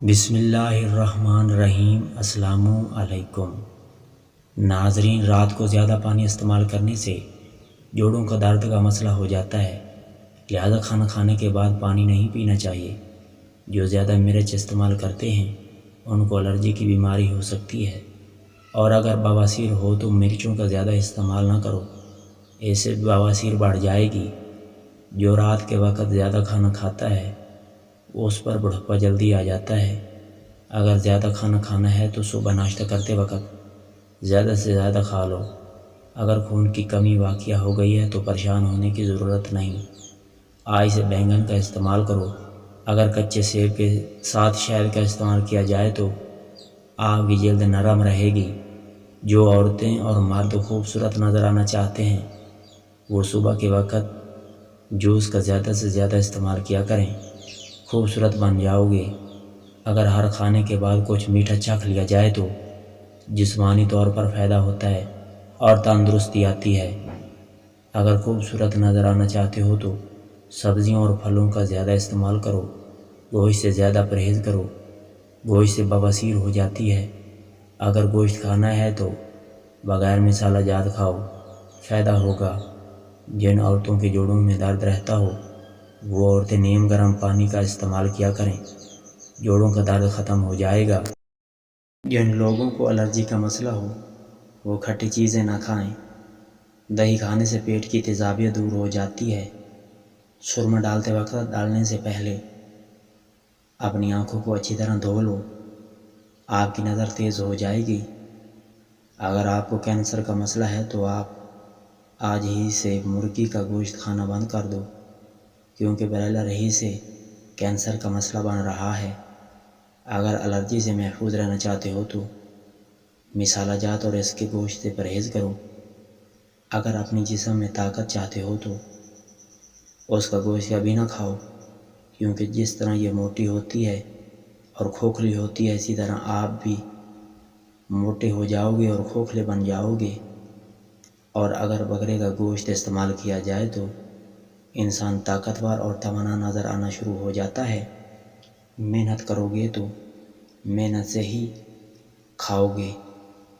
بسم اللہ الرحمن الرحیم۔ السلام علیکم ناظرین، رات کو زیادہ پانی استعمال کرنے سے جوڑوں کا درد کا مسئلہ ہو جاتا ہے، لہذا کھانا کھانے کے بعد پانی نہیں پینا چاہیے۔ جو زیادہ مرچ استعمال کرتے ہیں ان کو الرجی کی بیماری ہو سکتی ہے، اور اگر بواسیر ہو تو مرچوں کا زیادہ استعمال نہ کرو، اس سے بواسیر بڑھ جائے گی۔ جو رات کے وقت زیادہ کھانا کھاتا ہے اس پر بڑھاپا جلدی آ جاتا ہے۔ اگر زیادہ کھانا کھانا ہے تو صبح ناشتہ کرتے وقت زیادہ سے زیادہ کھا لو۔ اگر خون کی کمی واقع ہو گئی ہے تو پریشان ہونے کی ضرورت نہیں۔ آج سے بینگن کا استعمال کرو۔ اگر کچے سیب کے ساتھ شہد کا استعمال کیا جائے تو آپ کی جلد نرم رہے گی۔ جو عورتیں اور مرد خوبصورت نظر آنا چاہتے ہیں وہ صبح کے وقت جوس کا زیادہ سے زیادہ استعمال کیا کریں، خوبصورت بن جاؤ گے۔ اگر ہر کھانے کے بعد کچھ میٹھا چکھ لیا جائے تو جسمانی طور پر فائدہ ہوتا ہے اور تندرستی آتی ہے۔ اگر خوبصورت نظر آنا چاہتے ہو تو سبزیوں اور پھلوں کا زیادہ استعمال کرو، گوشت سے زیادہ پرہیز کرو، گوشت سے بواسیر ہو جاتی ہے۔ اگر گوشت کھانا ہے تو بغیر مسالہ جات کھاؤ، فائدہ ہوگا۔ جن عورتوں کے جوڑوں میں درد رہتا ہو وہ عورتیں نیم گرم پانی کا استعمال کیا کریں، جوڑوں کا درد ختم ہو جائے گا۔ جن لوگوں کو الرجی کا مسئلہ ہو وہ کھٹی چیزیں نہ کھائیں۔ دہی کھانے سے پیٹ کی تیزابیت دور ہو جاتی ہے۔ سرما ڈالتے وقت ڈالنے سے پہلے اپنی آنکھوں کو اچھی طرح دھو لو، آپ کی نظر تیز ہو جائے گی۔ اگر آپ کو کینسر کا مسئلہ ہے تو آپ آج ہی سے مرغی کا گوشت کھانا بند کر دو، کیونکہ بریلر ہی سے کینسر کا مسئلہ بن رہا ہے۔ اگر الرجی سے محفوظ رہنا چاہتے ہو تو مسالہ جات اور اس کے گوشت سے پرہیز کرو۔ اگر اپنی جسم میں طاقت چاہتے ہو تو اس کا گوشت کبھی نہ کھاؤ، کیونکہ جس طرح یہ موٹی ہوتی ہے اور کھوکھلی ہوتی ہے اسی طرح آپ بھی موٹے ہو جاؤ گے اور کھوکھلے بن جاؤ گے۔ اور اگر بکرے کا گوشت استعمال کیا جائے تو انسان طاقتور اور توانا نظر آنا شروع ہو جاتا ہے۔ محنت کرو گے تو محنت سے ہی کھاؤ گے۔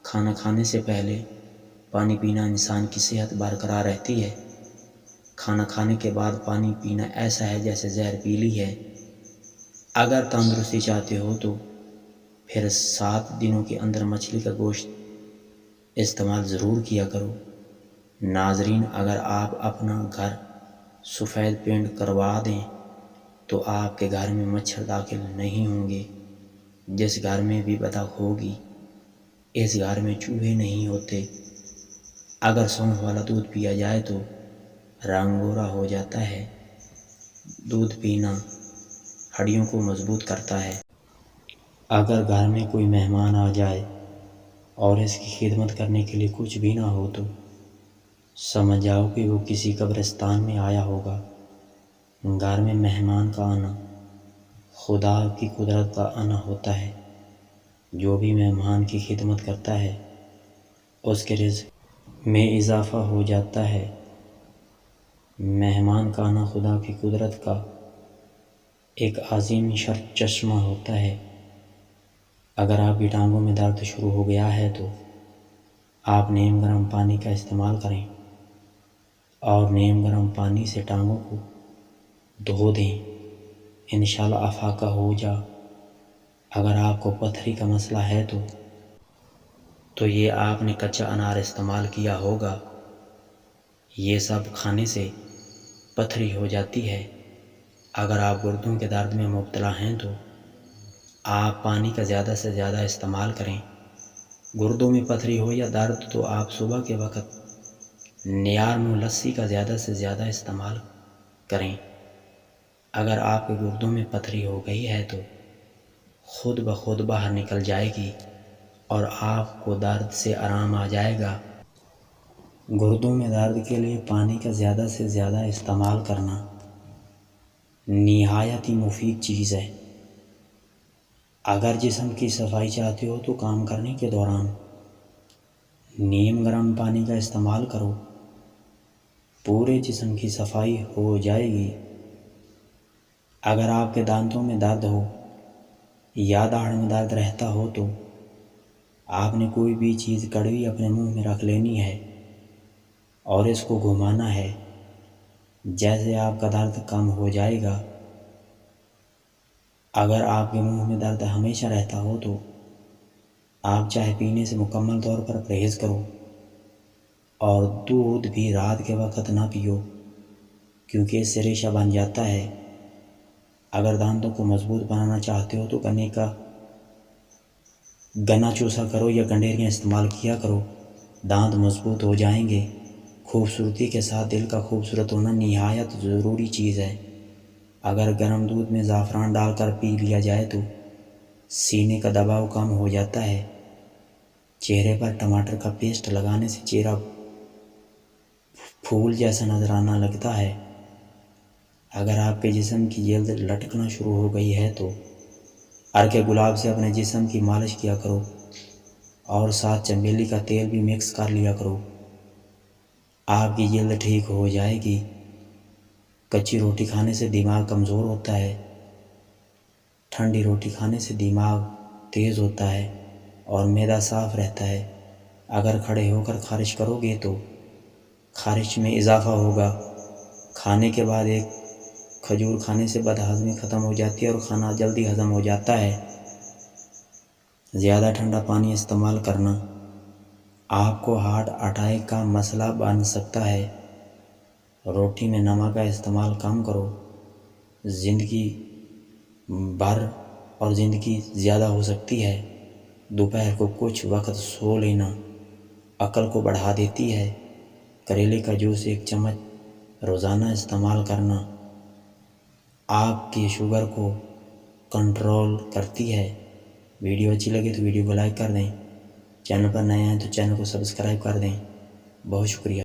کھانا کھانے سے پہلے پانی پینا انسان کی صحت برقرار رہتی ہے۔ کھانا کھانے کے بعد پانی پینا ایسا ہے جیسے زہر پی لی ہے۔ اگر تندرستی چاہتے ہو تو پھر 7 دنوں کے اندر مچھلی کا گوشت استعمال ضرور کیا کرو۔ ناظرین، اگر آپ اپنا گھر سفید پینٹ کروا دیں تو آپ کے گھر میں مچھر داخل نہیں ہوں گے۔ جس گھر میں بھی بطخ ہوگی اس گھر میں چوہے نہیں ہوتے۔ اگر سونف والا دودھ پیا جائے تو رنگ گورا ہو جاتا ہے۔ دودھ پینا ہڈیوں کو مضبوط کرتا ہے۔ اگر گھر میں کوئی مہمان آ جائے اور اس کی خدمت کرنے کے لیے کچھ بھی نہ ہو تو سمجھ جاؤ کہ وہ کسی قبرستان میں آیا ہوگا۔ گھر میں مہمان کا آنا خدا کی قدرت کا آنا ہوتا ہے۔ جو بھی مہمان کی خدمت کرتا ہے اس کے رزق میں اضافہ ہو جاتا ہے۔ مہمان کا آنا خدا کی قدرت کا ایک عظیم چشمہ ہوتا ہے۔ اگر آپ کی ٹانگوں میں درد شروع ہو گیا ہے تو آپ نیم گرم پانی کا استعمال کریں اور نیم گرم پانی سے ٹانگوں کو دھو دیں، انشاءاللہ افاقہ ہو جا۔ اگر آپ کو پتھری کا مسئلہ ہے تو یہ آپ نے کچا انار استعمال کیا ہوگا، یہ سب کھانے سے پتھری ہو جاتی ہے۔ اگر آپ گردوں کے درد میں مبتلا ہیں تو آپ پانی کا زیادہ سے زیادہ استعمال کریں۔ گردوں میں پتھری ہو یا درد تو آپ صبح کے وقت نیارم لسی کا زیادہ سے زیادہ استعمال کریں۔ اگر آپ کے گردوں میں پتھری ہو گئی ہے تو خود بخود باہر نکل جائے گی اور آپ کو درد سے آرام آ جائے گا۔ گردوں میں درد کے لیے پانی کا زیادہ سے زیادہ استعمال کرنا نہایت ہی مفید چیز ہے۔ اگر جسم کی صفائی چاہتے ہو تو کام کرنے کے دوران نیم گرم پانی کا استعمال کرو، پورے جسم کی صفائی ہو جائے گی۔ اگر آپ کے دانتوں میں درد ہو یا داڑھ میں درد رہتا ہو تو آپ نے کوئی بھی چیز کڑوی اپنے منہ میں رکھ لینی ہے اور اس کو گھمانا ہے۔ جیسے آپ کا درد کم ہو جائے گا۔ اگر آپ کے منہ میں درد ہمیشہ رہتا ہو تو آپ چائے پینے سے مکمل طور پر پرہیز کرو اور دودھ بھی رات کے وقت نہ پیو، کیونکہ اس سے ریشہ بن جاتا ہے۔ اگر دانتوں کو مضبوط بنانا چاہتے ہو تو گنا چوسا کرو یا گنڈیریاں استعمال کیا کرو، دانت مضبوط ہو جائیں گے۔ خوبصورتی کے ساتھ دل کا خوبصورت ہونا نہایت ضروری چیز ہے۔ اگر گرم دودھ میں زعفران ڈال کر پی لیا جائے تو سینے کا دباؤ کم ہو جاتا ہے۔ چہرے پر ٹماٹر کا پیسٹ لگانے سے چہرہ پھول جیسا نظر آنا لگتا ہے۔ اگر آپ کے جسم کی جلد لٹکنا شروع ہو گئی ہے تو عرق گلاب سے اپنے جسم کی مالش کیا کرو اور ساتھ چمیلی کا تیل بھی مکس کر لیا کرو، آپ کی جلد ٹھیک ہو جائے گی۔ کچی روٹی کھانے سے دماغ کمزور ہوتا ہے، ٹھنڈی روٹی کھانے سے دماغ تیز ہوتا ہے اور معدہ صاف رہتا ہے۔ اگر کھڑے ہو کر خارش کرو گے تو خارش میں اضافہ ہوگا۔ کھانے کے بعد ایک کھجور کھانے سے بد ہضمی ختم ہو جاتی ہے اور کھانا جلدی ہضم ہو جاتا ہے۔ زیادہ ٹھنڈا پانی استعمال کرنا آپ کو ہارٹ اٹیک کا مسئلہ بن سکتا ہے۔ روٹی میں نمک کا استعمال کم کرو۔ زندگی بھر اور زندگی زیادہ ہو سکتی ہے۔ دوپہر کو کچھ وقت سو لینا عقل کو بڑھا دیتی ہے۔ کریلے کا جوس 1 چمچ روزانہ استعمال کرنا آپ کی شوگر کو کنٹرول کرتی ہے۔ ویڈیو اچھی لگے تو ویڈیو کو لائک کر دیں، چینل پر نئے ہیں تو چینل کو سبسکرائب کر دیں۔ بہت شکریہ۔